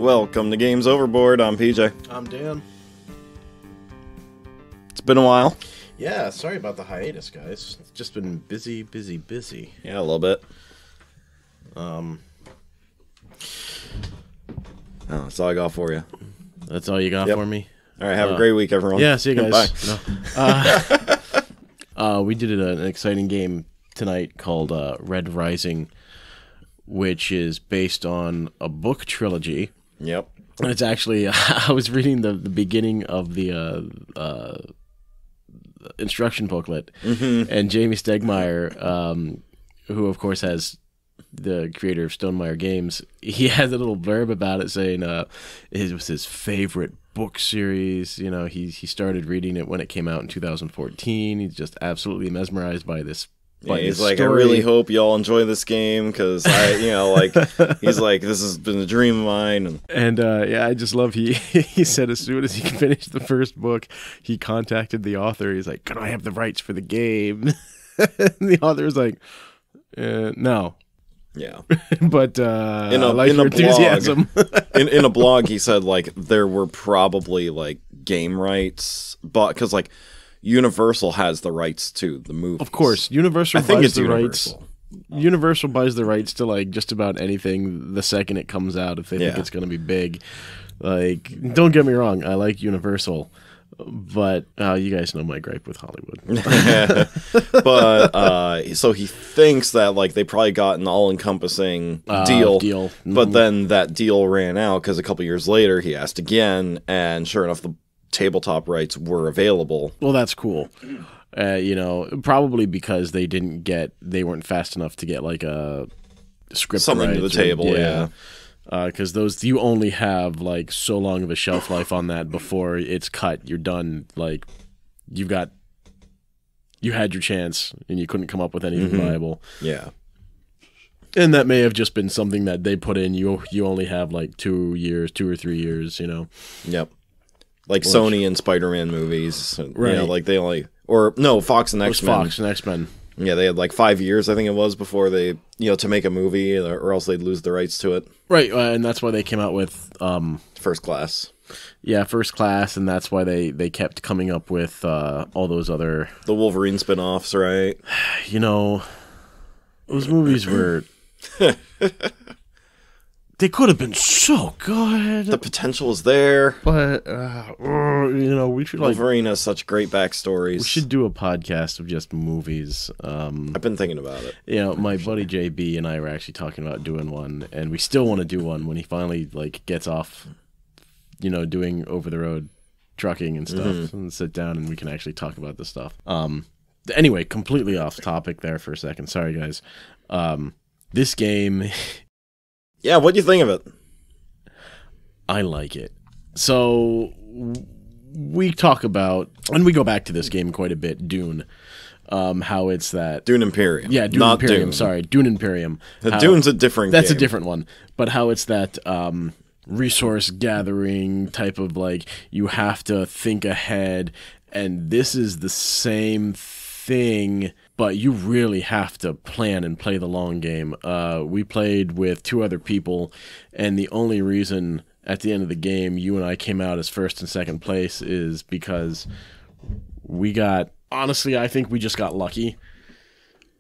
Welcome to Games Overboard. I'm PJ. I'm Dan. It's been a while. Yeah, sorry about the hiatus, guys. It's just been busy. Yeah, a little bit. That's all I got for you. That's all you got for me? All right, have a great week, everyone. Yeah, see you guys. Bye. No. We did an exciting game tonight called Red Rising, which is based on a book trilogy. Yep. And it's actually, I was reading the beginning of the instruction booklet, and Jamie Stonemaier, who of course has the creator of Stonemaier Games, he has a little blurb about it saying it was his favorite book series. You know, he started reading it when it came out in 2014. He's just absolutely mesmerized by this. Yeah, he's like, I really hope y'all enjoy this game because he's like, this has been a dream of mine. And yeah, I just love he said as soon as he finished the first book, he contacted the author. He's like, can I have the rights for the game? And the author was like, no. Yeah. But in a enthusiasm. in a blog, he said like there were probably like game rights, but because like Universal has the rights to the movie. Of course, Universal buys the rights. Universal buys the rights to like just about anything the second it comes out if they think it's going to be big. Like, don't get me wrong, I like Universal, but you guys know my gripe with Hollywood. But so he thinks that like they probably got an all-encompassing deal. But then that deal ran out because a couple years later he asked again, and sure enough, the tabletop rights were available. Well, that's cool. You know, probably because they weren't fast enough to get like a script something to the table. Yeah. Because those, you only have like so long of a shelf life on that before it's cut. You're done. Like you had your chance and you couldn't come up with anything viable. Yeah. And that may have just been something that they put in. You only have like 2 or 3 years. You know. Yep. Like Sony and Spider-Man movies, right? You know, like they only, or no, Fox and X-Men. Fox and X-Men. Yeah, they had like 5 years, I think it was, before they, to make a movie, or else they'd lose the rights to it. Right, and that's why they came out with First Class. Yeah, First Class, and that's why they kept coming up with all those other the Wolverine spin-offs, right? You know, those movies were. They could have been so good. The potential is there. But, we should Wolverine has such great backstories. We should do a podcast of just movies. I've been thinking about it. You know, my buddy JB and I were actually talking about doing one, and we still want to do one when he finally, like, gets off, doing over-the-road trucking and stuff, and sit down and we can actually talk about this stuff. Anyway, completely off topic there for a second. Sorry, guys. This game... Yeah, what do you think of it? I like it. So we talk about, and we go back to this game quite a bit, Dune. How it's that Dune Imperium. Yeah, Dune Not Imperium. Dune. Sorry, Dune Imperium. Dune's a different That's game. a different one. But how it's that resource gathering type of like, you have to think ahead, and this is the same thing, but you really have to plan and play the long game. We played with 2 other people, and the only reason at the end of the game you and I came out as first and second place is because honestly, I think we just got lucky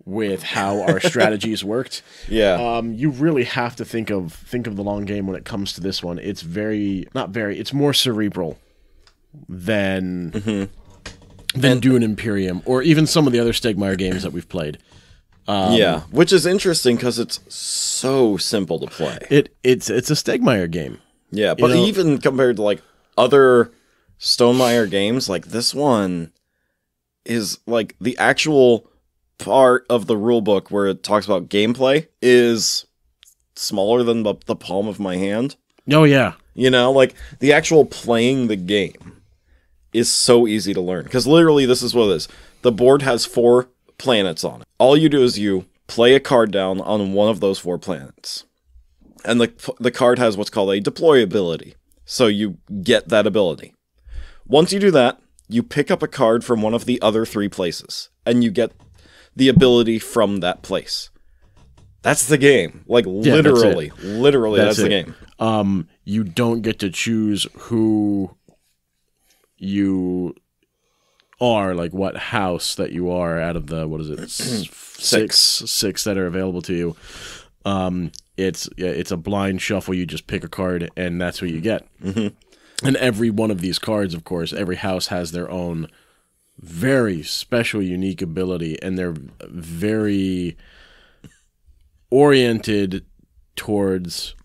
with how our strategies worked. Yeah. You really have to think of the long game when it comes to this one. It's it's more cerebral than Dune Imperium, or even some of the other Stonemaier games that we've played. Which is interesting because it's so simple to play. It's a Stonemaier game. Yeah, but even compared to like other Stonemaier games, like this one is like the actual part of the rule book where it talks about gameplay is smaller than the palm of my hand. Oh yeah. Like the actual playing the game is so easy to learn. Because literally this is what it is. The board has 4 planets on it. All you do is you play a card down on one of those 4 planets. And the card has what's called a deploy ability. So you get that ability. Once you do that, you pick up a card from one of the other 3 places. And you get the ability from that place. That's the game. Like, literally, that's the game. you don't get to choose who you are, like what house that you are out of the, what is it, six that are available to you. It's a blind shuffle. You just pick a card, and that's what you get. And every one of these cards, of course, every house has their own very special, unique ability, and they're very oriented towards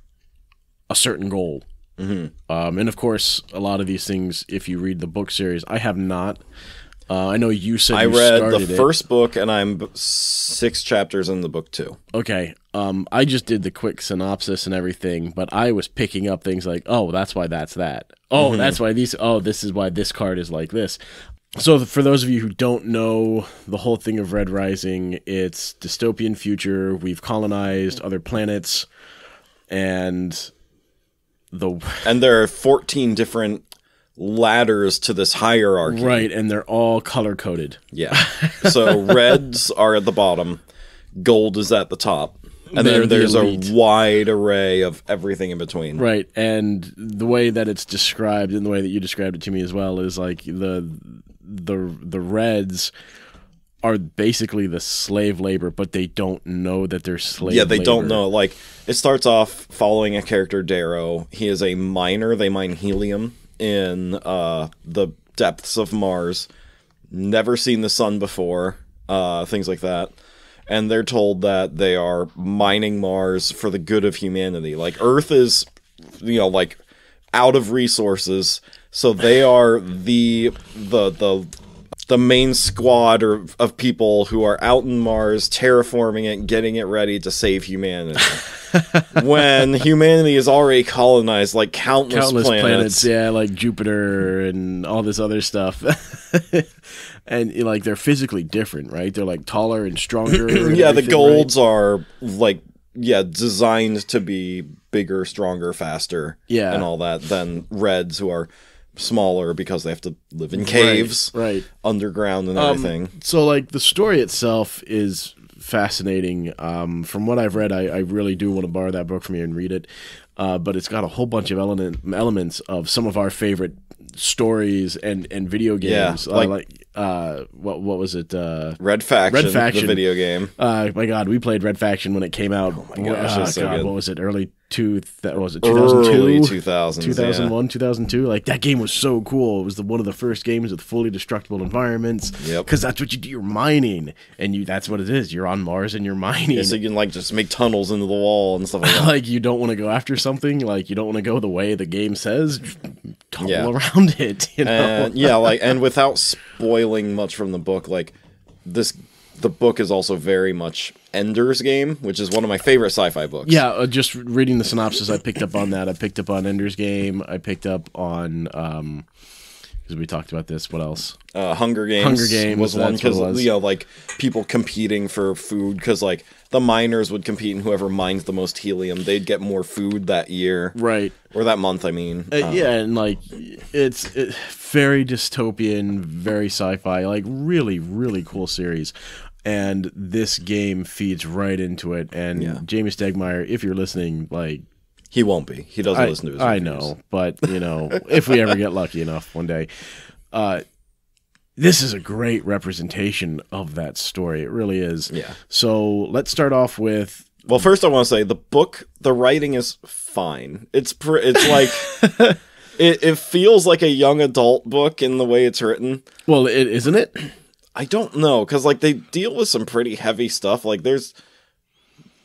a certain goal. And of course, a lot of these things, if you read the book series, I have not. I know you said I read the first book, and I'm 6 chapters in the book 2. Okay. I just did the quick synopsis and everything, but I was picking up things like, oh, that's why that's that. Oh, that's why these. Oh, this is why this card is like this. So for those of you who don't know the whole thing of Red Rising, it's dystopian future. We've colonized other planets, and there are 14 different ladders to this hierarchy. Right, and they're all color-coded. Yeah. So reds are at the bottom, gold is at the top, and then there's a wide array of everything in between. Right, and the way that it's described, and the way that you described it to me as well, is like the reds are basically the slave labor, but they don't know that they're slave labor. Yeah, they don't know. Like, it starts off following a character, Darrow. He is a miner. They mine helium in the depths of Mars. Never seen the sun before, things like that. And they're told that they are mining Mars for the good of humanity. Like, Earth is, like, out of resources, so they are the main squad of people who are out in Mars, terraforming it, getting it ready to save humanity. When humanity is already colonized, like, countless planets. Yeah, like Jupiter and all this other stuff. And, like, they're physically different, right? They're, like, taller and stronger. Yeah, the golds are, like, designed to be bigger, stronger, faster, and all that, than reds, who are smaller because they have to live in caves, right. underground and everything. So, like, the story itself is fascinating. From what I've read, I really do want to borrow that book from you and read it. But it's got a whole bunch of elements of some of our favorite stories and video games. Yeah, what was it? Red Faction, the video game. My God, we played Red Faction when it came out. Oh my gosh, that's so good. What was it? Early 2002? Early 2000s, 2001, 2002. Like, that game was so cool. It was one of the first games with fully destructible environments. Yep. Because that's what you do. You're mining, and that's what it is. You're on Mars and you're mining. Yeah, so you can, like, just make tunnels into the wall and stuff like that. Like, you don't want to go after something. Like, you don't want to go the way the game says. Tunnel around it. And without spoiling much from the book, like, the book is also very much Ender's Game, which is one of my favorite sci-fi books. Yeah, just reading the synopsis, I picked up on that. I picked up on Ender's Game. I picked up on, because we talked about this, what else? Hunger Games. Hunger Games was one, because, like, people competing for food, because, like, the miners would compete, and whoever mines the most helium, they'd get more food that year. Right. Or that month, I mean. Yeah, and, like, it's very dystopian, very sci-fi, like, really, really cool series. And this game feeds right into it. And Jamie Stegmaier, if you're listening, like... He won't be. He doesn't listen to his reviews. I know, but, if we ever get lucky enough one day... this is a great representation of that story. It really is. Yeah. So let's start off with... Well, first I want to say, the book, the writing is fine. It's like... it feels like a young adult book in the way it's written. Well, isn't it? I don't know, because, like, they deal with some pretty heavy stuff. Like, there's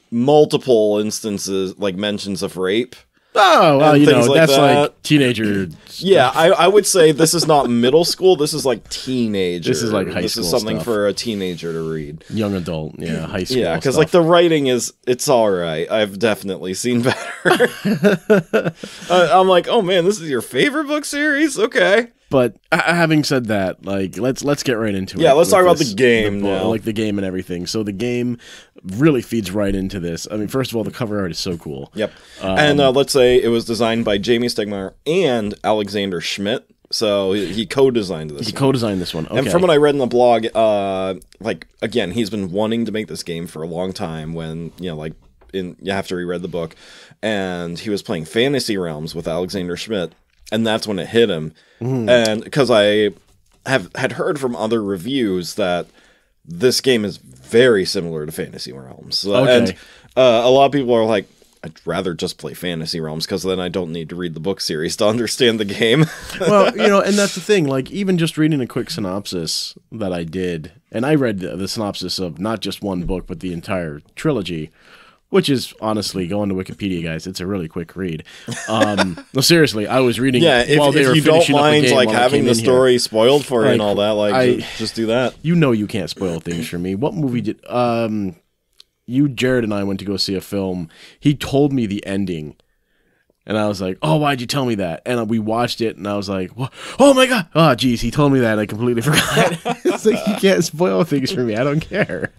multiple instances, like, mentions of rape. Oh, well, that's that. like teenager. Yeah, I would say this is not middle school. This is like teenager. This is like high school. This is something stuff for a teenager to read. Young adult, high school. Yeah, because like the writing it's all right. I've definitely seen better. I'm like, oh man, this is your favorite book series? Okay. But having said that, like let's get right into it. Yeah, let's talk about the game now. Like the game and everything. So the game really feeds right into this. I mean, first of all, the cover art is so cool. Yep. And let's say it was designed by Jamie Stegmaier and Alexander Schmidt. So he co-designed this. He co-designed this one. Okay. And from what I read in the blog, like again, he's been wanting to make this game for a long time. When like you have to reread the book, and he was playing Fantasy Realms with Alexander Schmidt, and that's when it hit him. And because I had heard from other reviews that this game is very similar to Fantasy Realms, and a lot of people are like, I'd rather just play Fantasy Realms because then I don't need to read the book series to understand the game. Well, you know, and that's the thing. Like, even just reading a quick synopsis that I did, and I read the synopsis of not just one book, but the entire trilogy, which is, honestly, going to Wikipedia, guys, it's a really quick read. No, seriously, I was reading while they were if you don't finishing up the mind, game like, while I having came the in here. story spoiled for you and Like, all that, like, just do that. You know you can't spoil things for me. What movie did... Jared, and I went to go see a film. He told me the ending, and I was like, "Oh, why'd you tell me that?" And we watched it, and I was like, "Oh my god! Oh, geez, he told me that. I completely forgot." It's like, you can't spoil things for me. I don't care.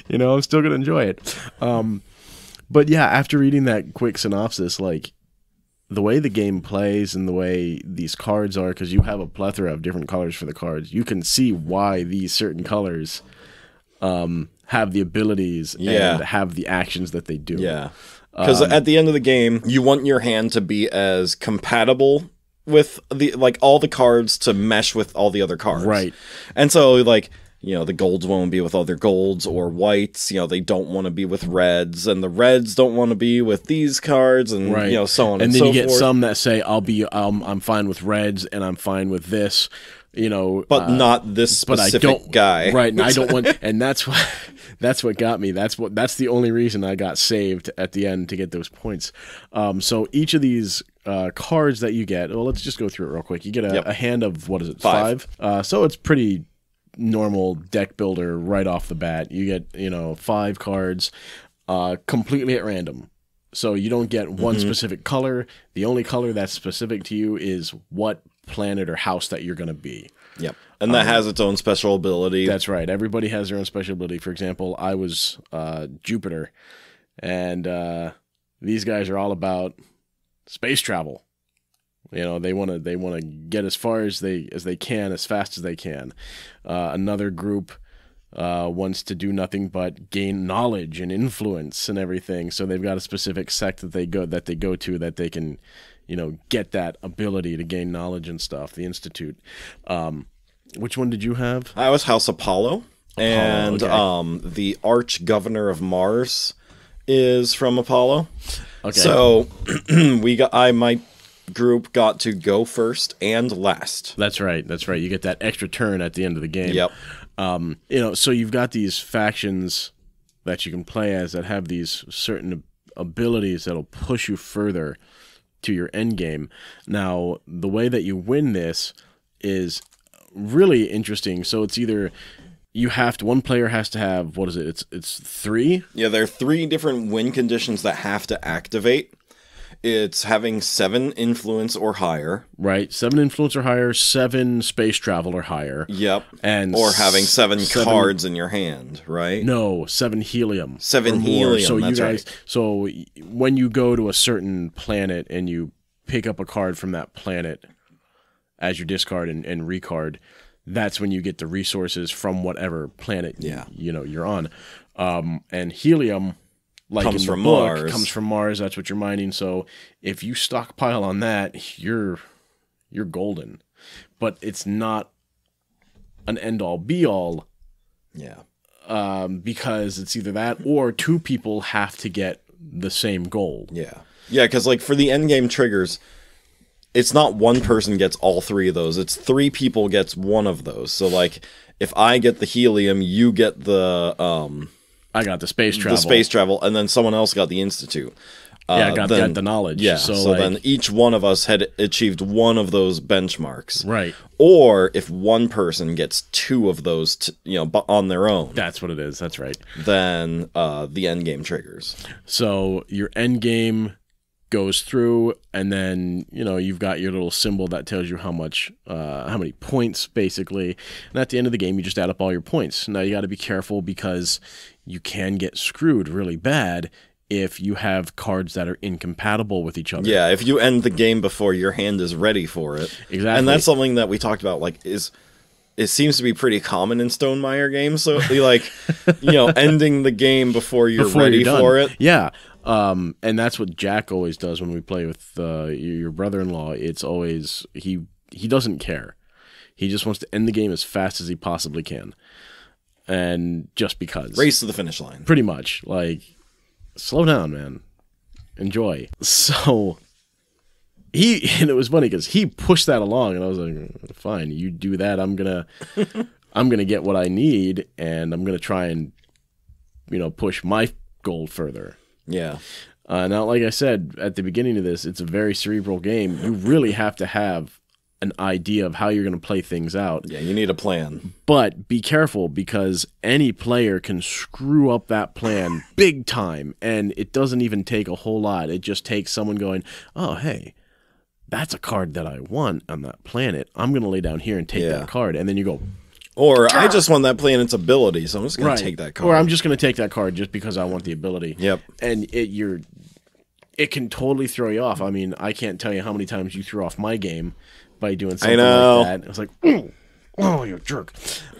You know, I'm still gonna enjoy it. But yeah, after reading that quick synopsis, like the way the game plays and the way these cards are, because you have a plethora of different colors for the cards, you can see why these certain colors have the abilities and have the actions that they do. Yeah. Because at the end of the game, you want your hand to be as compatible with all the cards to mesh with all the other cards. Right. And so, like, you know, the golds won't be with other golds or whites. You know, they don't want to be with reds, and the reds don't want to be with these cards, and you know, so on and so forth. And then you get some that say, I'm fine with reds, and I'm fine with this. You know, but not this specific guy, right? And I don't want, and that's what got me. That's the only reason I got saved at the end to get those points. So each of these cards that you get, well, let's just go through it real quick. You get a hand of, what is it, five? So it's pretty normal deck builder right off the bat. You get 5 cards, completely at random. So you don't get one specific color. The only color that's specific to you is what planet or house that you're going to be. Yep. And that has its own special ability. That's right. Everybody has their own special ability. For example, I was Jupiter, and these guys are all about space travel. You know, they want to get as far as they can, as fast as they can. Another group wants to do nothing but gain knowledge and influence and everything. So they've got a specific sect that they go to that they can, get that ability to gain knowledge and stuff. The Institute. Which one did you have? I was House Apollo, and okay. The Arch Governor of Mars is from Apollo. Okay. So my group got to go first and last. That's right. You get that extra turn at the end of the game. Yep. So you've got these factions that you can play as that have these certain abilities that'll push you further to your end game. Now, the way that you win this is really interesting. So it's either one player has to have, what is it? It's 3? Yeah, there are 3 different win conditions that have to activate. It's having 7 influence or higher. Right, 7 influence or higher, 7 space travel or higher. Yep. Or having 7 cards in your hand, right? No, 7 helium. 7 helium, so that's right. So when you go to a certain planet and you pick up a card from that planet as your discard and recard, that's when you get the resources from whatever planet you're on. And helium, like comes in the from book, Mars. Comes from Mars. That's what you're mining. So if you stockpile on that, you're golden. But it's not an end all be all. Yeah. Because it's either that or 2 people have to get the same gold. Yeah. Yeah, because like for the end game triggers, it's not one person gets all 3 of those. It's 3 people gets one of those. So like if I get the helium, you get the I got the space travel. The space travel, and then someone else got the Institute. I got the knowledge. Yeah, so then each one of us had achieved one of those benchmarks. Right. Or if one person gets 2 of those, on their own. That's what it is. That's right. Then the end game triggers. So your end game goes through, and then you've got your little symbol that tells you how many points basically, and at the end of the game you just add up all your points. Now you got to be careful because you can get screwed really bad if you have cards that are incompatible with each other. Yeah, if you end the game before your hand is ready for it. Exactly. And that's something that we talked about, like, is it seems to be pretty common in Stonemaier games. So, like, ending the game before you're ready for it. Yeah. And that's what Jack always does when we play with your brother-in-law. It's always, he doesn't care. He just wants to end the game as fast as he possibly can. And just because. Race to the finish line. Pretty much. Like, slow down, man. Enjoy. So, and it was funny because he pushed that along, and I was like, fine, you do that. I'm gonna get what I need, and I'm gonna try and, push my goal further. Yeah. Now, like I said at the beginning of this, it's a very cerebral game. You really have to have an idea of how you're going to play things out. Yeah, you need a plan. But be careful, because any player can screw up that plan big time, and it doesn't even take a whole lot. It just takes someone going, oh, hey, that's a card that I want on that planet. I'm going to lay down here and take that card. And then you go... Or, I just want that planet's ability, so I'm just going to take that card. Or I'm just going to take that card just because I want the ability. Yep. And it can totally throw you off. I mean, I can't tell you how many times you threw off my game by doing something like that. It was like, oh, you jerk.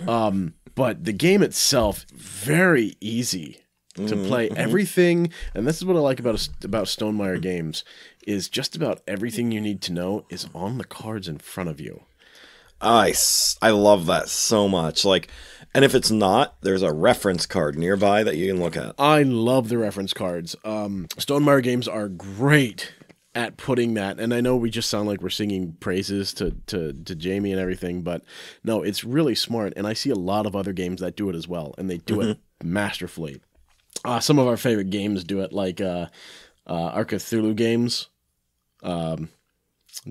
But the game itself, very easy to play. Everything, and this is what I like about Stonemaier Games, is just about everything you need to know is on the cards in front of you. I love that so much. Like, and if it's not, there's a reference card nearby that you can look at. I love the reference cards. Stonemaier Games are great at putting that, and I know we just sound like we're singing praises to Jamie and everything, but no, it's really smart, and I see a lot of other games that do it as well, and they do it masterfully. Some of our favorite games do it, like our Cthulhu games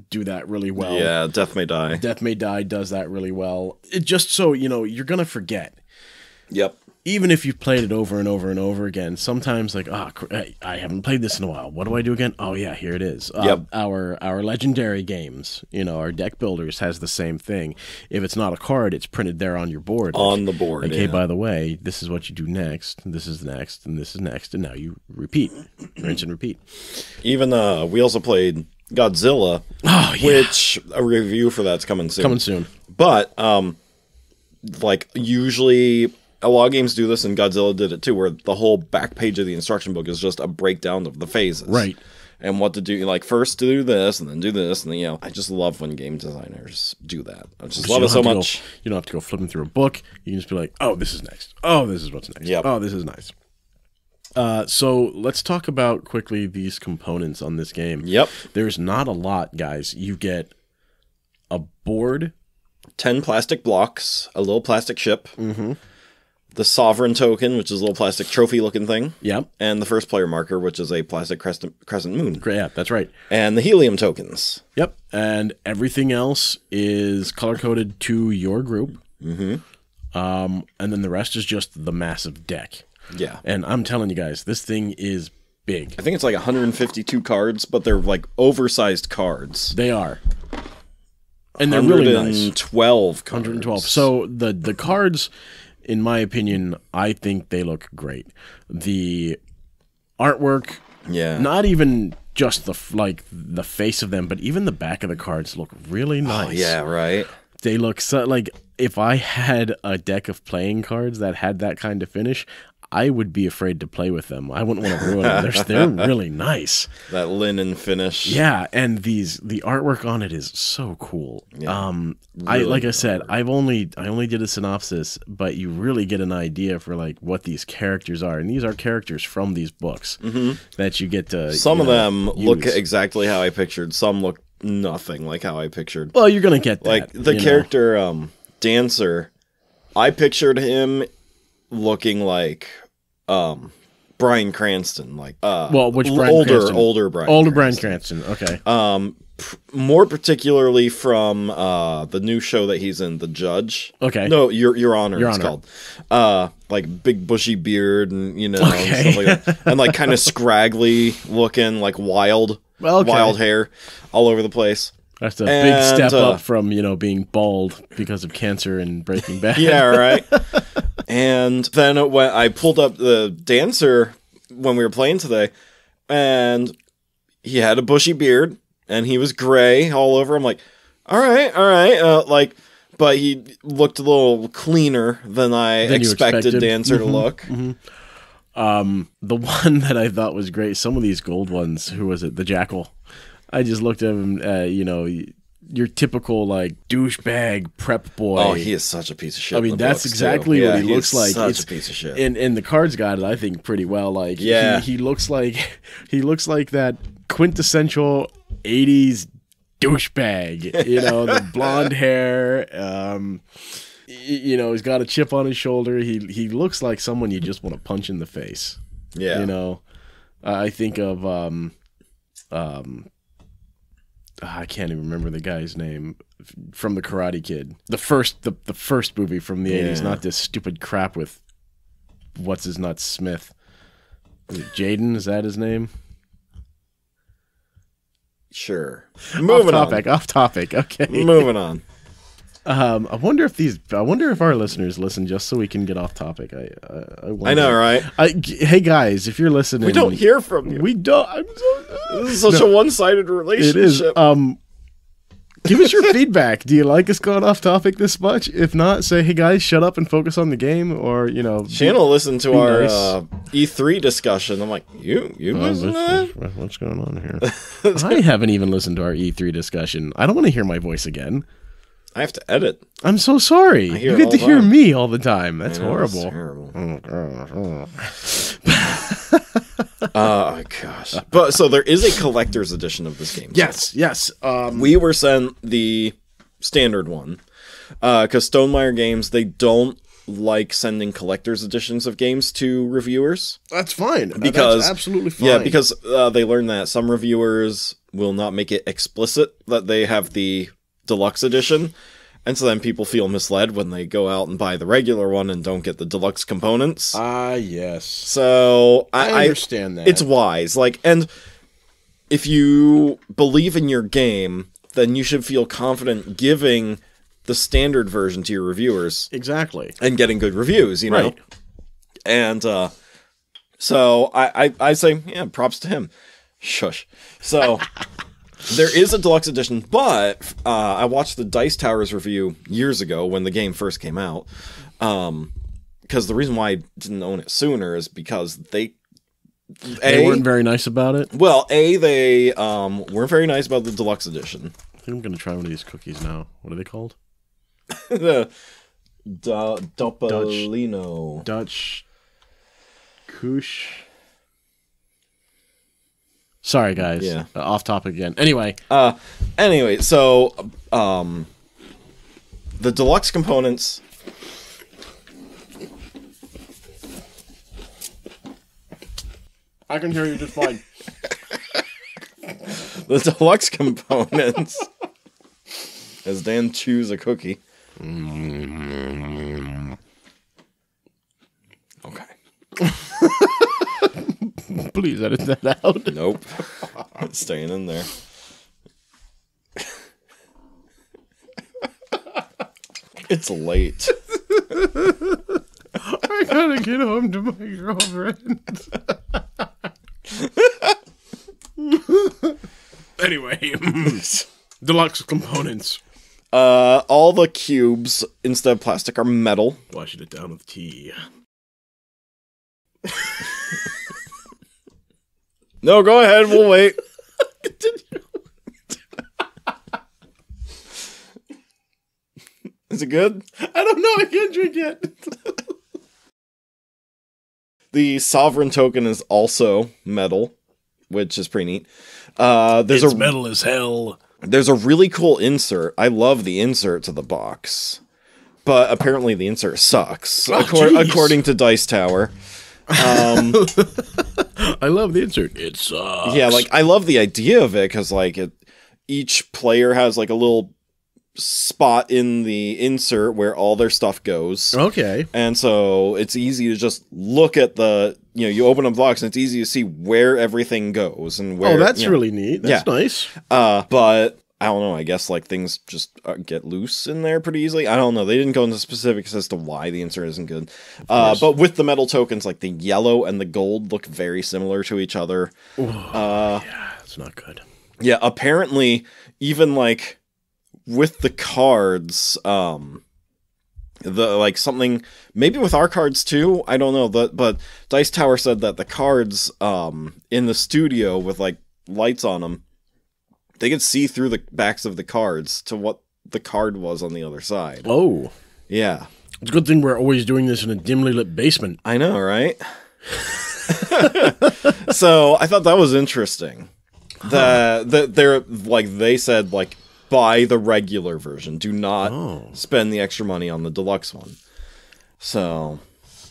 do that really well. Yeah, Death May Die. Death May Die does that really well. It just so, you're going to forget. Yep. Even if you've played it over and over and over again, sometimes like, I haven't played this in a while. What do I do again? Oh yeah, here it is. Yep. Our legendary games, our deck builders has the same thing. If it's not a card, it's printed there on your board. On the board. Okay, by the way, this is what you do next. This is next, and this is next, and now you repeat, rinse and repeat. Even we also played Godzilla, which a review for that's coming soon. But like usually. A lot of games do this, and Godzilla did it too, where the whole back page of the instruction book is just a breakdown of the phases. Right. And what to do, like first do this, and then do this, and then, I just love when game designers do that. I just love it so much. You don't have to go flipping through a book. You can just be like, oh, this is next. Oh, this is what's next. Yep. Oh, this is nice. So let's talk about quickly these components on this game. Yep. There's not a lot, guys. You get a board. 10 plastic blocks, a little plastic ship. Mm-hmm. The Sovereign token, which is a little plastic trophy-looking thing. Yep. And the First Player marker, which is a plastic crescent moon. Yeah, that's right. And the helium tokens. Yep. And everything else is color-coded to your group. Mm-hmm. And then the rest is just the massive deck. Yeah. And I'm telling you guys, this thing is big. I think it's like 152 cards, but they're like oversized cards. They are. And they're really nice. 112 cards. 112. So the cards... In my opinion, I think they look great. The artwork, not even just the face of them, but even the back of the cards look really nice. Oh, yeah, right. They look so like if I had a deck of playing cards that had that kind of finish, I would be afraid to play with them. I wouldn't want to ruin them. They're really nice. That linen finish. Yeah, and the artwork on it is so cool. Yeah, really I said, I only did a synopsis, but you really get an idea for like what these characters are, and these are characters from these books that you get to. Some of them look exactly how I pictured. Some look nothing like how I pictured. Well, you're gonna get that. Like the character Dancer, I pictured him looking like Bryan Cranston, like which Bryan Cranston? older Bryan Cranston. Okay. More particularly from the new show that he's in, The Judge. Okay. No, Your Honor. It's called. Like big bushy beard and and stuff like that, and like kind of scraggly looking, like wild hair all over the place. That's a big step up from being bald because of cancer and Breaking Bad. Yeah, right. And then when I pulled up the Dancer when we were playing today, and he had a bushy beard, and he was gray all over. I'm like, all right. but he looked a little cleaner than I expected Dancer to look. The one that I thought was great, some of these gold ones, who was it? The Jackal. I just looked at him, your typical, like, douchebag prep boy. Oh, he is such a piece of shit. I mean, that's exactly what he looks like. Such a piece of shit. And the cards got it, I think, pretty well. Like, he looks like that quintessential 80s douchebag. The blonde hair. He's got a chip on his shoulder. He looks like someone you just want to punch in the face. Yeah. I think of I can't even remember the guy's name from the Karate Kid. The first movie from the 80s, not this stupid crap with what's his nuts Smith. Is it Jaden? Is that his name? Sure. Moving off topic. Okay. Moving on. I wonder if our listeners listen just so we can get off topic. I know, right? Hey guys, if you're listening, we don't hear from you. We don't. This is such a one-sided relationship. It is. Give us your feedback. Do you like us going off topic this much? If not, say, hey guys, shut up and focus on the game, or Channel listened to our E3 discussion. I'm like, you listen to that? What's going on here? I haven't even listened to our E3 discussion. I don't want to hear my voice again. I have to edit. I'm so sorry. You get to hear me all the time. That's horrible. That's terrible. Oh gosh. But so there is a collector's edition of this game. Yes. We were sent the standard one because Stonemaier Games, they don't like sending collector's editions of games to reviewers. That's fine. That's absolutely fine. Yeah, because they learned that some reviewers will not make it explicit that they have the deluxe edition, and so then people feel misled when they go out and buy the regular one and don't get the deluxe components. Yes. So I understand that. It's wise. And if you believe in your game, then you should feel confident giving the standard version to your reviewers. Exactly. And getting good reviews, Right. And so I say, yeah, props to him. Shush. So there is a deluxe edition, but I watched the Dice Towers review years ago when the game first came out. Because the reason why I didn't own it sooner is because they weren't very nice about it. Well, they weren't very nice about the deluxe edition. I think I'm going to try one of these cookies now. What are they called? The Doppelino. Dutch Kush. Sorry, guys. Yeah. Off topic again. Anyway, so the deluxe components. I can hear you just fine. The deluxe components. As Dan chews a cookie. Okay. Please edit that out. Nope. It's staying in there. It's late. I gotta get home to my girlfriend. Anyway, deluxe components. All the cubes, instead of plastic, are metal. Washing it down with tea. No, go ahead. We'll wait. Is it good? I don't know. I can't drink yet. The sovereign token is also metal, which is pretty neat. It's metal as hell. There's a really cool insert. I love the insert to the box. But apparently the insert sucks, according to Dice Tower. I love the insert. It sucks. Yeah, I love the idea of it, because, each player has, a little spot in the insert where all their stuff goes. Okay. And so it's easy to just look at you open a box and it's easy to see where everything goes and where. Oh, that's really neat. That's nice. But I don't know. I guess things just get loose in there pretty easily. I don't know. They didn't go into specifics as to why the insert isn't good. But with the metal tokens, the yellow and the gold look very similar to each other. Yeah, it's not good. Yeah, apparently even with the cards, the like something maybe with our cards too, I don't know, but Dice Tower said that the cards in the studio with like lights on them, they could see through the backs of the cards to what the card was on the other side. Oh. Yeah. It's a good thing we're always doing this in a dimly lit basement. I know, right? So I thought that was interesting. That they're like, they said like, buy the regular version. Do not spend the extra money on the deluxe one. So,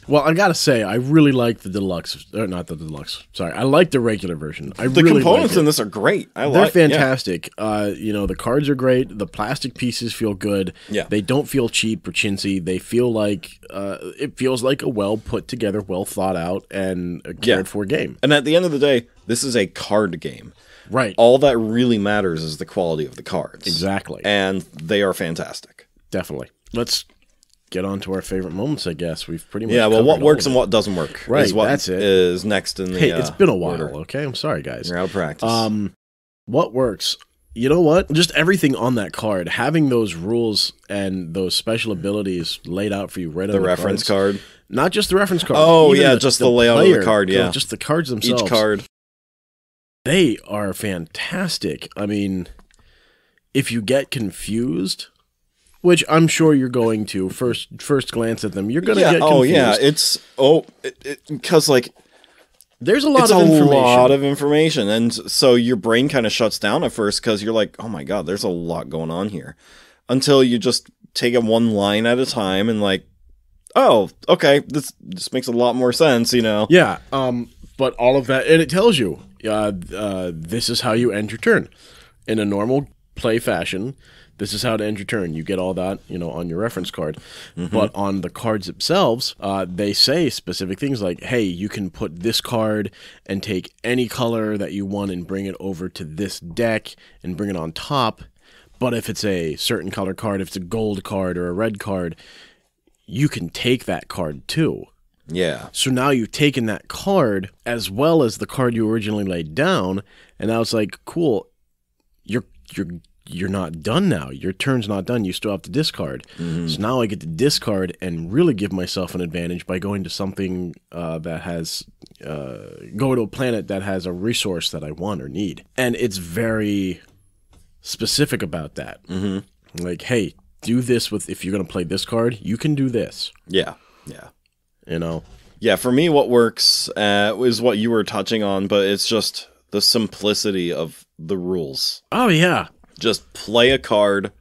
well, I gotta say, I really like the deluxe. Or not the deluxe. Sorry, I like the regular version. The components in this are great. They're fantastic. Yeah. The cards are great. The plastic pieces feel good. Yeah. They don't feel cheap or chintzy. They feel like it feels like a well put together, well thought out, and cared for game. And at the end of the day, this is a card game. Right. All that really matters is the quality of the cards. Exactly. And they are fantastic. Definitely. Let's get on to our favorite moments, I guess. We've pretty much what works and what doesn't work. Right, is what that's it. Is next in the Hey, it's been a while, order. okay? I'm sorry, guys. You're out of practice. What works? You know what? Just everything on that card, having those rules and those special abilities laid out for you right on the reference card. Not just the reference card. Oh, yeah, just the layout of the card, yeah. Just the cards themselves. Each card. They are fantastic. I mean, if you get confused, which I'm sure you're going to, first glance at them, you're going to get confused. Oh, yeah, because, like, there's a lot of information. It's a lot of information, and so your brain kind of shuts down at first because you're like, oh my god, there's a lot going on here. Until you just take it one line at a time and like, oh, okay, this makes a lot more sense, you know? Yeah, but all of that, and it tells you, this is how you end your turn. In a normal play fashion, this is how to end your turn. You get all that, on your reference card. Mm-hmm. But on the cards themselves, they say specific things like, hey, you can put this card and take any color that you want and bring it over to this deck and bring it on top. But if it's a certain color card, if it's a gold card or a red card, you can take that card too. Yeah. So now you've taken that card as well as the card you originally laid down, and now it's like, cool, you're not done now. Your turn's not done. You still have to discard. Mm-hmm. So now I get to discard and really give myself an advantage by going to something that has go to a planet that has a resource that I want or need. And it's very specific about that. Mm-hmm. Like, hey, do this with, if you're going to play this card, you can do this. Yeah. Yeah. Yeah, for me, what works is what you were touching on, but it's just the simplicity of the rules. Oh, yeah. Just play a card,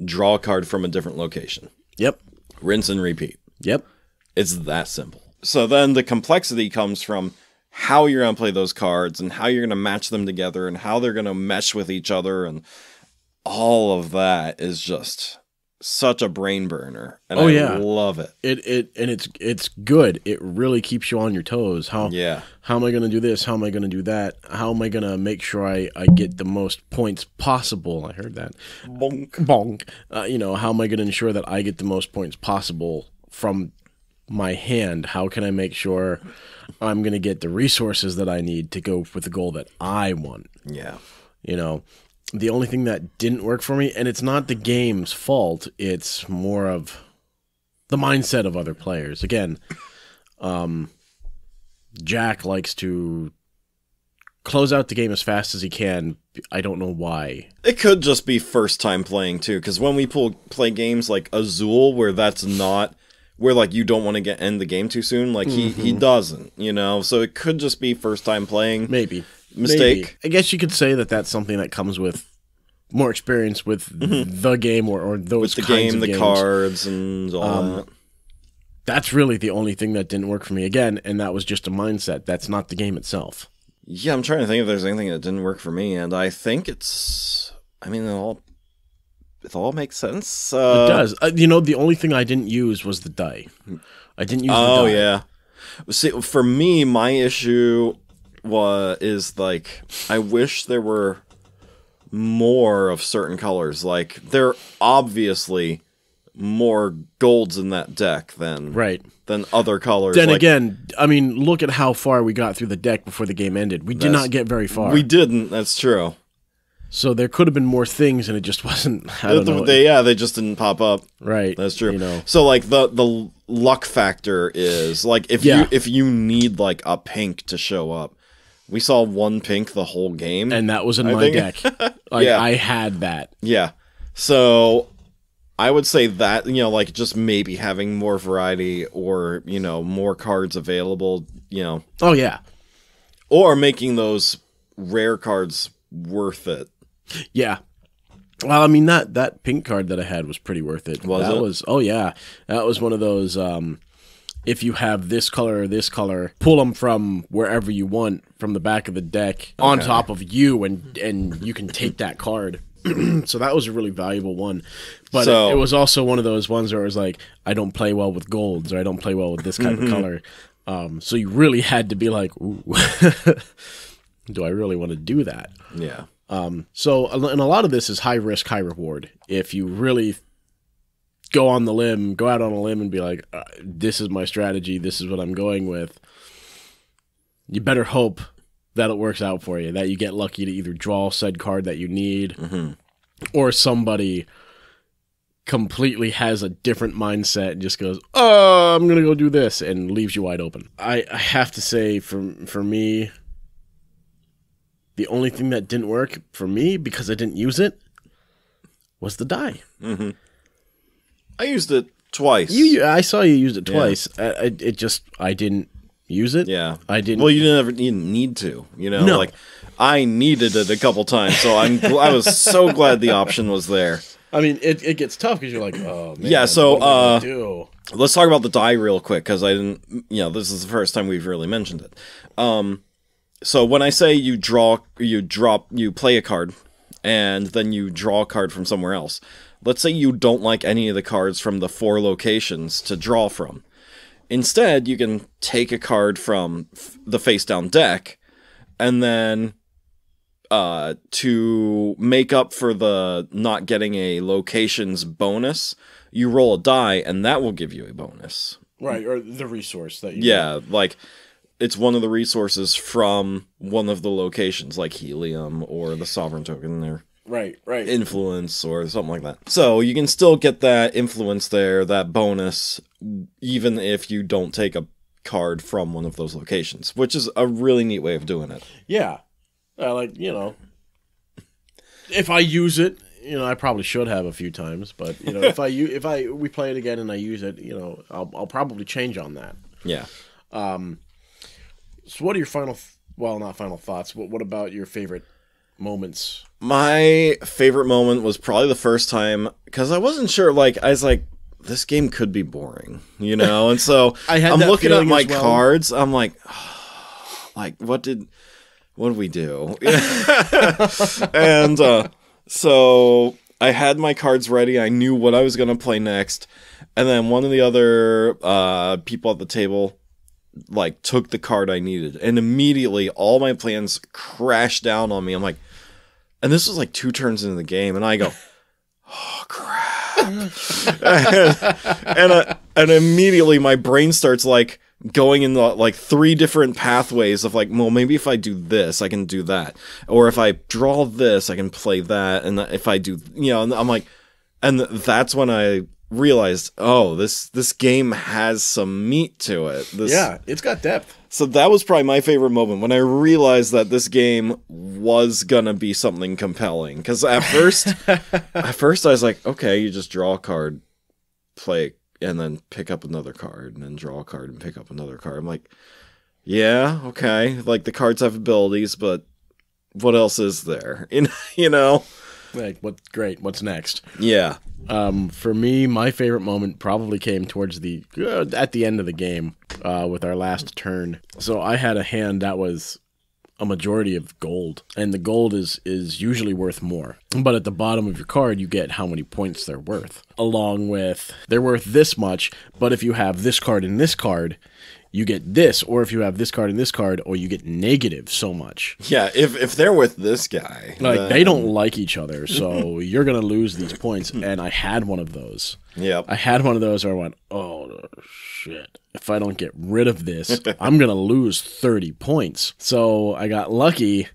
draw a card from a different location. Yep. Rinse and repeat. Yep. It's that simple. So then the complexity comes from how you're going to play those cards and how you're going to match them together and how they're going to mesh with each other, and all of that is just such a brain burner, and I love it. It's good. It really keeps you on your toes. How am I going to do this? How am I going to do that? How am I going to make sure I get the most points possible? I heard that. Bonk. Bonk. How am I going to ensure that I get the most points possible from my hand? How can I make sure I'm going to get the resources that I need to go with the goal that I want? Yeah. The only thing that didn't work for me, and it's not the game's fault, it's more of the mindset of other players. Again, Jack likes to close out the game as fast as he can. I don't know why. It could just be first time playing too, because when we play games like Azul, where that's not, where like you don't want to end the game too soon, like he doesn't, so it could just be first time playing. Maybe. Mistake. Maybe. I guess you could say that that's something that comes with more experience with the game or those with the kinds game, of the games. cards, and all that. That's really the only thing that didn't work for me. Again, and that was just a mindset. That's not the game itself. Yeah, I'm trying to think if there's anything that didn't work for me, and I think it all makes sense. It does. The only thing I didn't use was the die. I didn't use the die. Oh, yeah. See, for me, my issue is like, I wish there were more of certain colors. Like, there are obviously more golds in that deck than other colors. Then again, I mean, look at how far we got through the deck before the game ended. We did not get very far. We didn't, that's true. So there could have been more things, and it just wasn't. I don't know. They just didn't pop up. Right. That's true. You know. So like the luck factor is like if you need like a pink to show up. We saw one pink the whole game, and that was in my deck. Like I had that. Yeah. So I would say that, like just maybe having more variety or, more cards available, Oh yeah. Or making those rare cards worth it. Yeah. Well, I mean that pink card that I had was pretty worth it. Oh yeah. That was one of those if you have this color or this color, pull them from wherever you want from the back of the deck on top of you, and you can take that card. So that was a really valuable one. But it was also one of those ones where it was like, I don't play well with golds, or I don't play well with this kind of color. So you really had to be like, ooh, do I really want to do that? Yeah. So, and a lot of this is high risk, high reward. If you really go out on a limb and be like, this is my strategy, this is what I'm going with, you better hope that it works out for you, that you get lucky to either draw said card that you need, or somebody completely has a different mindset and just goes, oh, I'm going to go do this, and leaves you wide open. I have to say, for me, the only thing that didn't work for me, because I didn't use it, was the die. I used it twice. I saw you use it twice. Yeah. I didn't use it. Yeah, I didn't. Well, you didn't need to. No. Like I needed it a couple times, so I was so glad the option was there. I mean, it gets tough because you're like, oh man. Yeah. So what do I do? Let's talk about the die real quick, because I didn't. This is the first time we've really mentioned it. So when I say you play a card, and then you draw a card from somewhere else. Let's say you don't like any of the cards from the 4 locations to draw from. Instead, you can take a card from the face-down deck, and then to make up for the not getting a locations bonus, you roll a die, and that will give you a bonus. Right, or the resource that you get. Like, it's one of the resources from one of the locations, like helium or the sovereign token there. Right. Influence or something like that. So you can still get that influence there, that bonus, even if you don't take a card from one of those locations, which is a really neat way of doing it. Yeah. If I use it, I probably should have a few times, but if we play it again and I use it, I'll probably change on that. Yeah. So what are your not final thoughts, what about your favorite moments? My favorite moment was probably the first time, because I wasn't sure, I was like, this game could be boring, and so I'm looking at my cards, I'm like, what did we do? And so I had my cards ready, I knew what I was going to play next, and then one of the other people at the table took the card I needed, and immediately all my plans crashed down on me. I'm like, and this was 2 turns into the game, and I go, oh crap. and immediately my brain starts going in the 3 different pathways of well, maybe if I do this, I can do that, or if I draw this, I can play that, and if I do, and I'm like, and that's when I realized, oh, this game has some meat to it. Yeah, it's got depth. So that was probably my favorite moment, when I realized that this game was gonna be something compelling. Because at first I was like, okay, you just draw a card, play, and then pick up another card, and then draw a card and pick up another card. I'm like, yeah, okay, the cards have abilities, but what else is there? What's next? Yeah. For me, my favorite moment probably came towards at the end of the game, with our last turn. So I had a hand that was a majority of gold, and the gold is usually worth more. But at the bottom of your card, you get how many points they're worth, along with they're worth this much, but if you have this card and this card, you get this, or if you have this card and this card, or you get negative so much. Yeah, if they're with this guy. They don't like each other, so you're going to lose these points, and I had one of those. Yep. I had one of those where I went, oh, shit. If I don't get rid of this, I'm going to lose 30 points. So I got lucky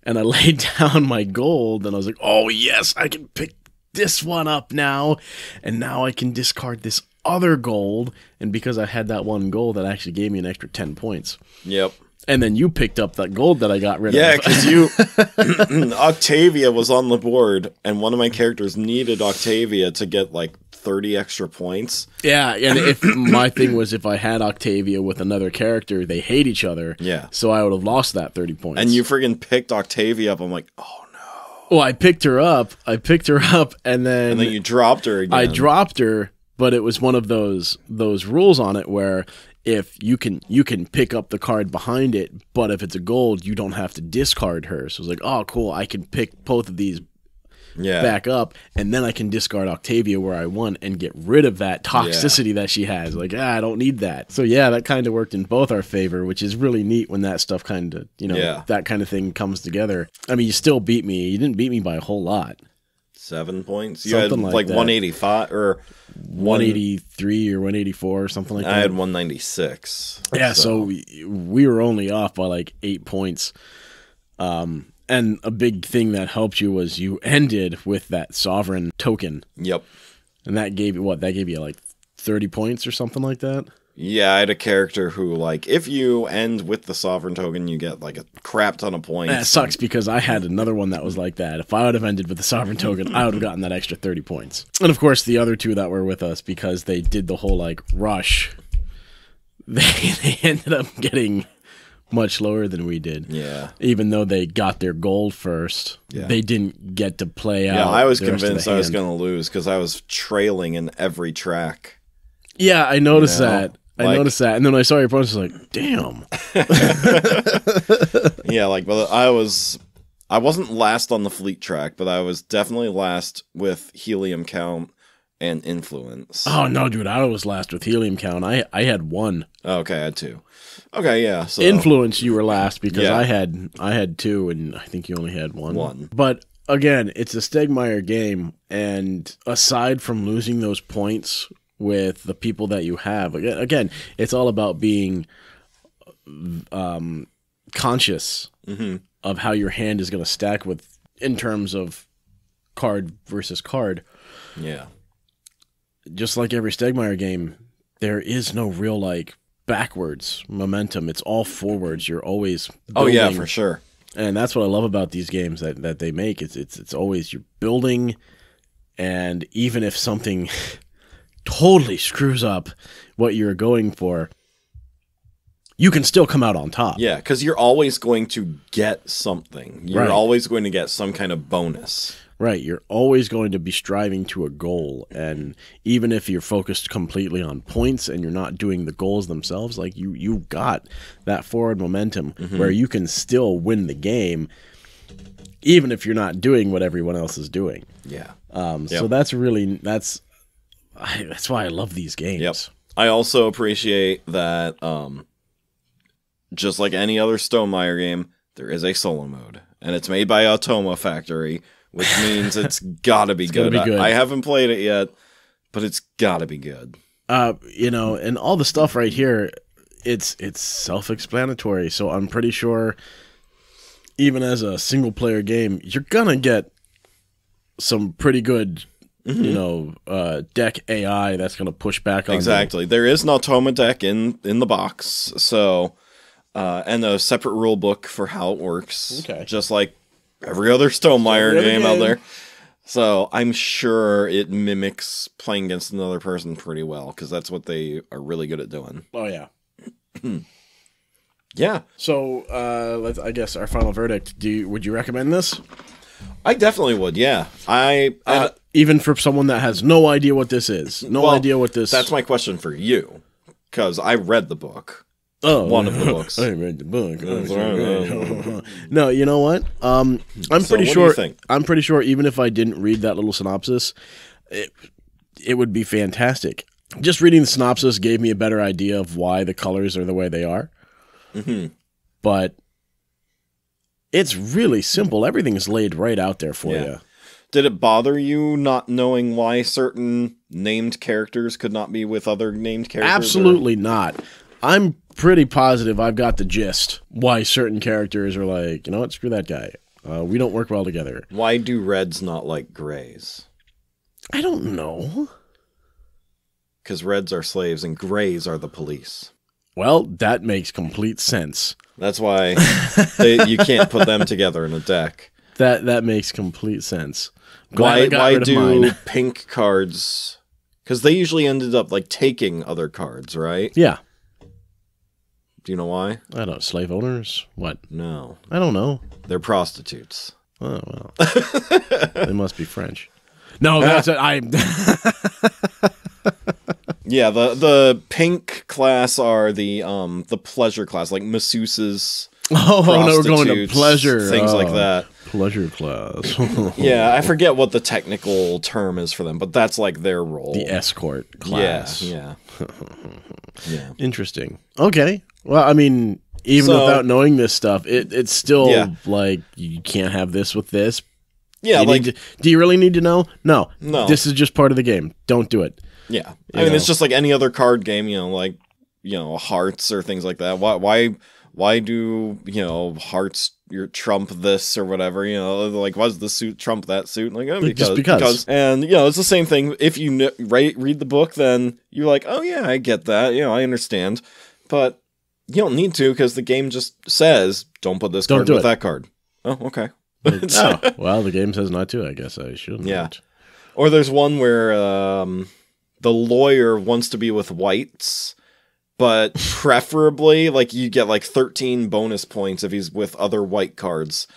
and I laid down my gold, and I was like, oh, yes, I can pick this one up now, and now I can discard this other gold, and because I had that one gold, that actually gave me an extra 10 points. Yep. And then you picked up that gold that I got rid of. Yeah, because Octavia was on the board, and one of my characters needed Octavia to get like 30 extra points. Yeah, and if my thing was if I had Octavia with another character, they hate each other. Yeah. So I would have lost that 30 points. And you friggin' picked Octavia up. I'm like, oh no. Well, I picked her up, and then you dropped her again. I dropped her, but it was one of those rules on it where if you can pick up the card behind it, but if it's a gold, you don't have to discard her. So it's like, oh, cool, I can pick both of these back up, and then I can discard Octavia where I want and get rid of that toxicity that she has. Like, I don't need that. So yeah, that kind of worked in both our favor, which is really neat when that stuff kind of, that kind of thing comes together. I mean, you still beat me. You didn't beat me by a whole lot. 7 points? You Something had like like that. 185 or 183 or 184 or something like that. I had 196. Yeah, so we were only off by like 8 points. And a big thing that helped you was you ended with that sovereign token. Yep. And that gave you what? That gave you like 30 points or something like that? Yeah, I had a character who, like, if you end with the sovereign token, you get like a crap ton of points. That sucks because I had another one that was like that. If I would have ended with the sovereign token, I would have gotten that extra 30 points. And of course, the other two that were with us, because they did the whole like rush, they ended up getting much lower than we did. Yeah. Even though they got their gold first, they didn't get to play out. Yeah, I was the rest of the convinced I was hand. going to lose because I was trailing in every track. Yeah, I noticed that. Like- I noticed that. And then when I saw your points, I was like, damn. Yeah, like, but I wasn't last on the fleet track, but I was definitely last with helium count and influence. Oh, no, dude, I was last with helium count. I had one. Okay, I had 2. Okay, yeah. So Influence, you were last because Yeah. I had 2, and I think you only had one. 1. But again, it's a Stonemaier game, and aside from losing those points with the people that you have, again, it's all about being conscious of how your hand is going to stack with in terms of card versus card. Yeah. Just like every Stonemaier game, there is no real like backwards momentum. It's all forwards. You're always building. Oh yeah, for sure. And that's what I love about these games that they make. It's always you're building, and even if something totally screws up what you're going for, you can still come out on top. Yeah, because you're always going to get something. You're Right. always going to get some kind of bonus. Right. You're always going to be striving to a goal. And even if you're focused completely on points and you're not doing the goals themselves, like you got that forward momentum where you can still win the game, even if you're not doing what everyone else is doing. Yeah. So that's why I love these games. Yep. I also appreciate that, just like any other Stonemaier game, there is a solo mode, and it's made by Automa Factory, which means it's gotta be good. Gotta be good. I haven't played it yet, but it's gotta be good. And all the stuff right here, it's self-explanatory. So I'm pretty sure, even as a single-player game, you're gonna get some pretty good, deck AI that's gonna push back on you. Exactly. There is an Automa deck in the box, so and a separate rule book for how it works. Okay. Just like every other Stonemaier Every other game out game. there. So I'm sure it mimics playing against another person pretty well, because that's what they are really good at doing. Oh yeah. Yeah. So I guess our final verdict. Would you recommend this? I definitely would, yeah. Even for someone that has no idea what this is, Well, idea what this. That's my question for you, because I read the book. Oh, One of the books. I read the book. That's right. No, you know what? I'm So pretty what do sure. you think? I'm pretty sure. Even if I didn't read that little synopsis, it would be fantastic. Just reading the synopsis gave me a better idea of why the colors are the way they are. But it's really simple. Everything is laid right out there for Yeah. you. Did it bother you not knowing why certain named characters could not be with other named characters? or- Absolutely not. I'm pretty positive I've got the gist why certain characters are like, you know what, screw that guy. We don't work well together. Why do reds not like grays? I don't know. Because reds are slaves and grays are the police. Well, that makes complete sense. That's why you can't put them together in a deck. That makes complete sense. Why do pink cards... Because they usually ended up, like, taking other cards, right? Yeah. Do you know why? I don't know. Slave owners? What? No. I don't know. They're prostitutes. Oh, well. They must be French. No, that's it. Yeah, the pink class are the pleasure class, like masseuses. Oh, no, we're going to pleasure. Things like that. Pleasure class. Yeah, I forget what the technical term is for them, but that's like their role. The escort class. Yeah. Interesting. Okay. Well, I mean, even without knowing this stuff, it's still like you can't have this with this. Yeah, do you really need to know? No. No. This is just part of the game. Don't do it. Yeah. I mean, it's just like any other card game, like, hearts or things like that. Why do, hearts trump this or whatever, like, why does the suit trump that suit? Like, because. And, it's the same thing. If you read the book, then you're like, oh, yeah, I get that. I understand. But you don't need to because the game just says, don't put this card with that card. Oh, okay. Oh, well, the game says not to. I guess I shouldn't. Yeah. Or there's one where the lawyer wants to be with whites, but preferably, like, you get, like, 13 bonus points if he's with other white cards.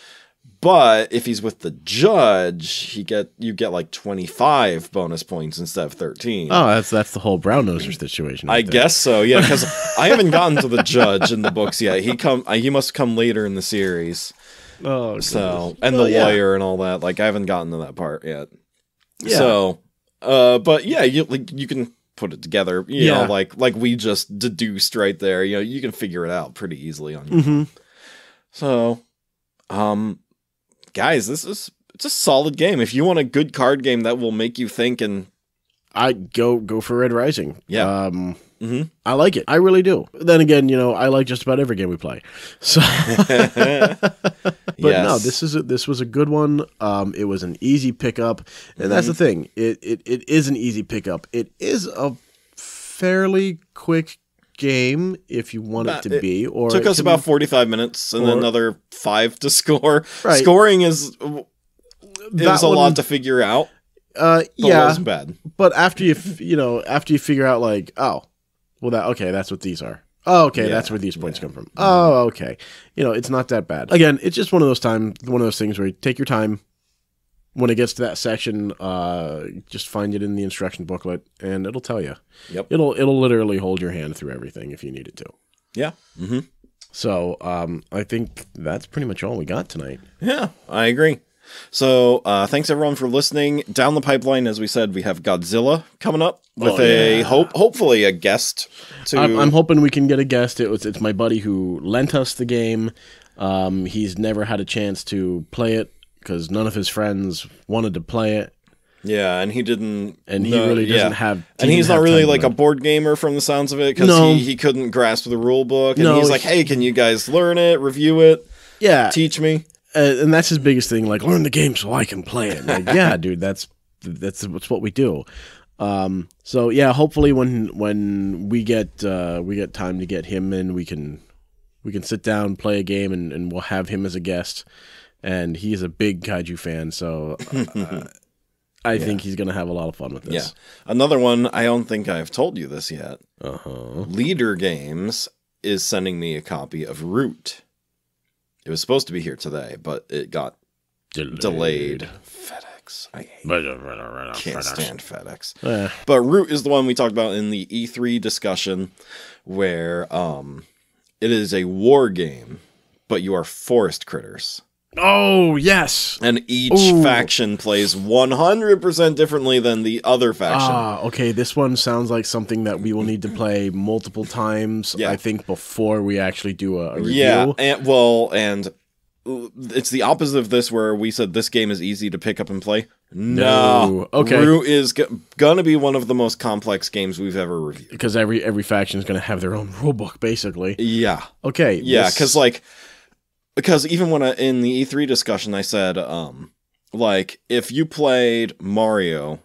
But if he's with the judge, you get like 25 bonus points instead of 13. Oh, that's the whole brown noser situation. I guess so, yeah, because I haven't gotten to the judge in the books yet. He must come later in the series. Oh, goodness. So, and the lawyer and all that. Like, I haven't gotten to that part yet. Yeah. So, but yeah, you can put it together. You know, like we just deduced right there. You can figure it out pretty easily on your own. So, guys, it's a solid game. If you want a good card game that will make you think, and I'd go for Red Rising. Yeah. I like it. I really do. Then again, I like just about every game we play. So, but no, this was a good one. It was an easy pickup, and that's the thing. It is an easy pickup. It is a fairly quick game if you want it to be. Or took us about 45 minutes and then another 5 to score. Right. Scoring is a lot to figure out. Yeah, it wasn't bad. But after you figure out, like, oh, well, that's what these are. Oh, okay, that's where these points come from. Oh, okay. It's not that bad. Again, it's just one of those things where you take your time. When it gets to that section, just find it in the instruction booklet, and it'll tell you. Yep. It'll literally hold your hand through everything if you need it to. Yeah. So I think that's pretty much all we got tonight. Yeah, I agree. So thanks everyone for listening. Down the pipeline, as we said, we have Godzilla coming up with hopefully a guest. I'm hoping we can get a guest. It's my buddy who lent us the game. He's never had a chance to play it because none of his friends wanted to play it. Yeah, and he didn't. And he really doesn't have. And he's not really like a board gamer from the sounds of it because he couldn't grasp the rule book. And he's like, hey, can you guys learn it, review it? Yeah. Teach me. And that's his biggest thing, like, learn the game so I can play it. Like, yeah, dude, that's what we do. So yeah, hopefully when we get time to get him in, we can sit down, play a game, and we'll have him as a guest. And he's a big kaiju fan, so I think he's gonna have a lot of fun with this. Yeah, another one. I don't think I've told you this yet. Leader Games is sending me a copy of Root. It was supposed to be here today, but it got delayed. FedEx. I can't stand FedEx. But Root is the one we talked about in the E3 discussion, where it is a war game, but you are forest critters. Oh, yes. And each faction plays 100% differently than the other faction. Okay. This one sounds like something that we will need to play multiple times, I think, before we actually do a review. Yeah, and it's the opposite of this where we said this game is easy to pick up and play. No. Okay. Root is going to be one of the most complex games we've ever reviewed. Because every faction is going to have their own rulebook, basically. Yeah. Okay. Yeah, because, like... because even when in the E3 discussion, I said, like, if you played Mario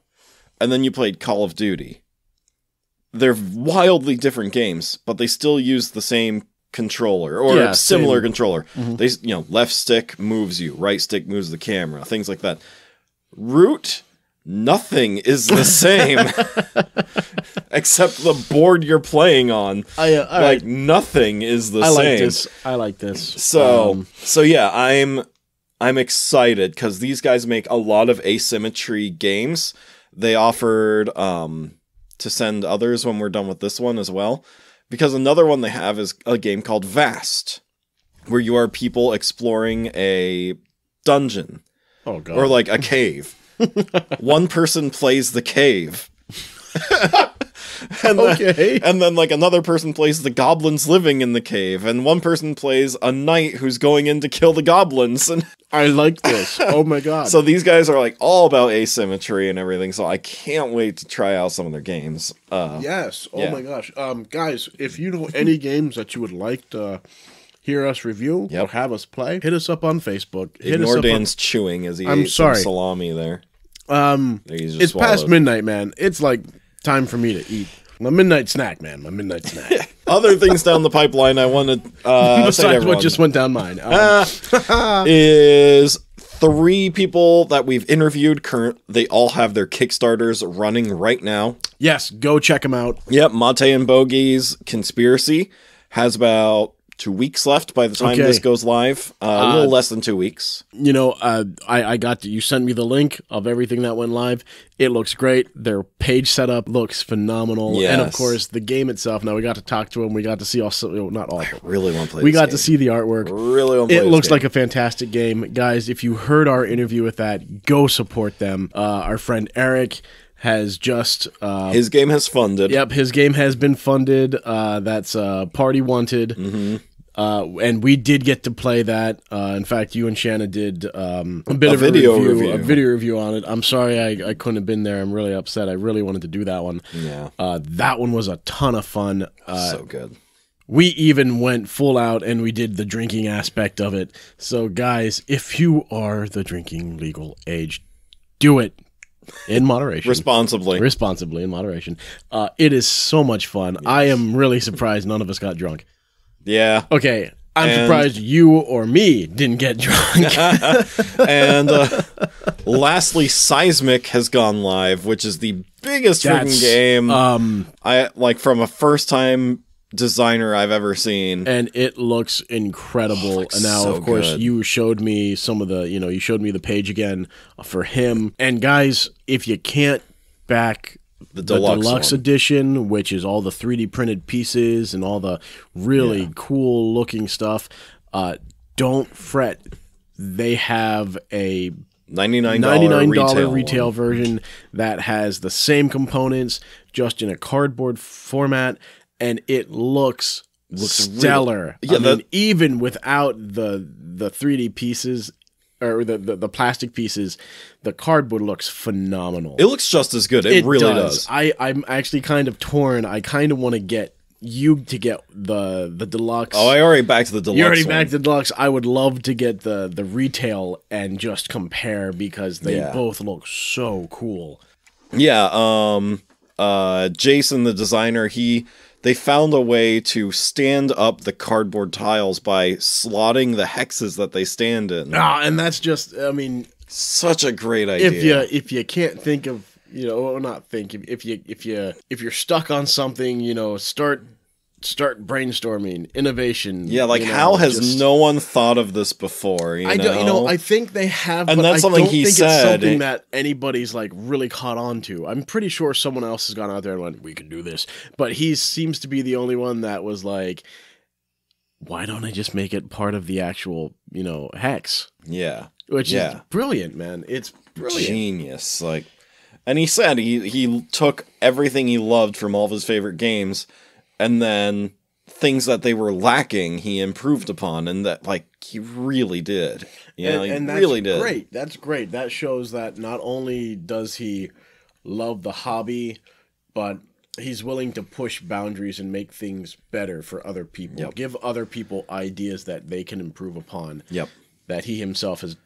and then you played Call of Duty, they're wildly different games, but they still use the same controller or a similar controller. They, left stick moves you, right stick moves the camera, things like that. Root, nothing is the same except the board you're playing on. Like nothing is the same. I like this. So yeah, I'm excited because these guys make a lot of asymmetry games. They offered to send others when we're done with this one as well. Because another one they have is a game called Vast, where you are people exploring a dungeon. Oh, God. Or like a cave. One person plays the cave. and then like another person plays the goblins living in the cave. And one person plays a knight who's going in to kill the goblins. And I like this. Oh my God. So these guys are like all about asymmetry and everything. So I can't wait to try out some of their games. Yes. Oh my gosh. Guys, if you know any games that you would like to hear us review or have us play, hit us up on Facebook. Ignore Dan's chewing as he ate some salami there. It's past midnight, man. It's like time for me to eat. My midnight snack, man. My midnight snack. Other things down the pipeline I wanted besides what just went down mine is 3 people that we've interviewed. They all have their Kickstarters running right now. Yes, go check them out. Yep, Mate and Bogey's Conspiracy has about 2 weeks left by the time this goes live. A little less than 2 weeks. I got you sent me the link of everything that went live. It looks great. Their page setup looks phenomenal. Yes. And of course, the game itself. Now we got to talk to them. We got to see not all. I really want to play. We got to see the artwork. Really want to play. It looks like a fantastic game, guys. If you heard our interview with that, go support them. Our friend Eric has just his game has funded. Yep, his game has been funded. That's Party Wanted. Mm-hmm. And we did get to play that. In fact, you and Shanna did a video review on it. I'm sorry I couldn't have been there. I'm really upset. I really wanted to do that one. Yeah. That one was a ton of fun. So good. We even went full out and we did the drinking aspect of it. So guys, if you are the drinking legal age, do it. In moderation. Responsibly, in moderation. It is so much fun. Yes. I am really surprised none of us got drunk. Yeah. Okay. I'm surprised you or me didn't get drunk. And lastly, Seismic has gone live, which is the biggest freaking game I like from a first-time designer I've ever seen. And it looks incredible. And now, so of course, you showed me some of the, you showed me the page again for him. And guys, if you can't back the deluxe edition, which is all the 3D printed pieces and all the really cool looking stuff, don't fret. They have a $99 retail version that has the same components, just in a cardboard format, and it looks stellar. Yeah, I mean, even without the 3D pieces, or the plastic pieces, the cardboard looks phenomenal. It looks just as good. It really does. I'm actually kind of torn. I kind of want to get you to get the deluxe. Oh, I already backed the deluxe. You already backed the deluxe. I would love to get the retail and just compare because they both look so cool. Yeah. Jason, the designer, they found a way to stand up the cardboard tiles by slotting the hexes that they stand in. And that's just, I mean, such a great idea. If you can't think of, or not think, if you're stuck on something, start brainstorming innovation. Yeah, like how has no one thought of this before? I think they have, and but that's something he it's said. Something that anybody's like really caught on to. I'm pretty sure someone else has gone out there and went, "We could do this," but he seems to be the only one that was like, "Why don't I just make it part of the actual, hex?" Yeah, which is brilliant, man. It's brilliant, genius. Like, and he said he took everything he loved from all of his favorite games. And then things that they were lacking, he improved upon, and that he really did. And that's really did. Great. That's great. That shows that not only does he love the hobby, but he's willing to push boundaries and make things better for other people. Yep. Give other people ideas that they can improve upon. Yep. That he himself has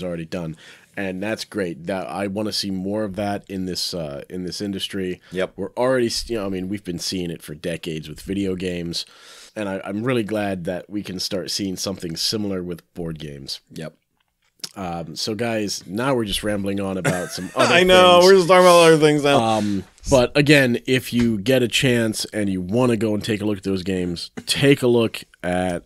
already done, and that's great. That I want to see more of that in this industry. Yep. We're already, I mean, we've been seeing it for decades with video games, and I'm really glad that we can start seeing something similar with board games. Yep. So guys, now we're just rambling on about some other I know, things. we're just talking about other things now. But again, if you get a chance and you want to go and take a look at those games, take a look at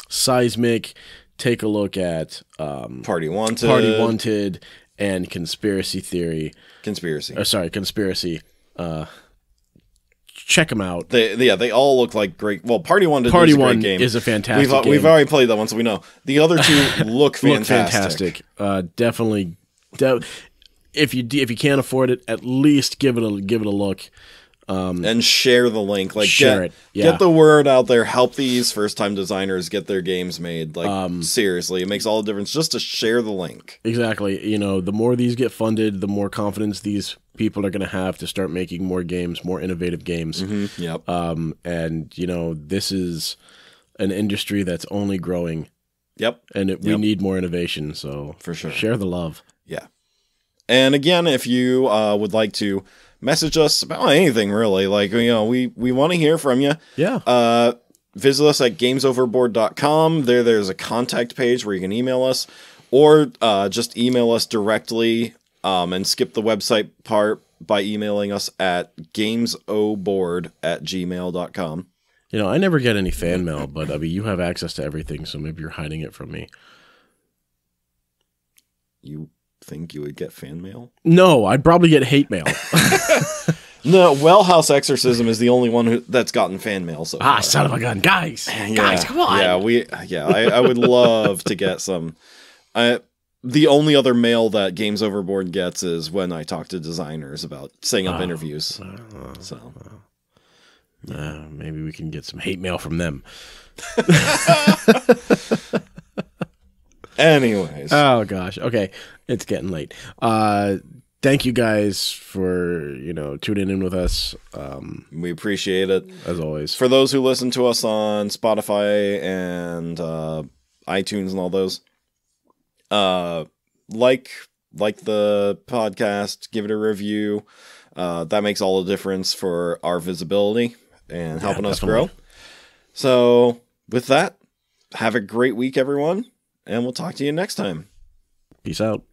Seismic, take a look at Party Wanted, and Conspiracy Theory. Conspiracy. Check them out. They all look like great. Well, Party Wanted Party is a great One game. is a fantastic game. We've already played that one, so we know. The other two look fantastic. Definitely. If you can't afford it, at least give it a look. And share the link. Like share it. Yeah. Get the word out there. Help these first-time designers get their games made. Like seriously, it makes all the difference just to share the link. Exactly. The more these get funded, the more confidence these people are going to have to start making more games, more innovative games. Mm-hmm. Yep. And this is an industry that's only growing. Yep. And we need more innovation. So for sure, share the love. Yeah. And again, if you would like to message us about anything, really, like, we want to hear from you. Yeah. Visit us at gamesoverboard.com. There's a contact page where you can email us, or just email us directly and skip the website part by emailing us at gamesoboard@gmail.com. I never get any fan mail, but I mean, you have access to everything, so maybe you're hiding it from me. You think you would get fan mail? No, I'd probably get hate mail. No, Wellhouse Exorcism is the only one that's gotten fan mail so far. Son of a gun, guys! Guys, come on! I would love to get some. The only other mail that Games Overboard gets is when I talk to designers about setting up interviews. Maybe we can get some hate mail from them. Anyways. Oh, gosh. Okay. It's getting late. Thank you guys for, tuning in with us. We appreciate it. As always. For those who listen to us on Spotify and iTunes and all those, like the podcast, give it a review. That makes all the difference for our visibility and helping us grow. So with that, have a great week, everyone, and we'll talk to you next time. Peace out.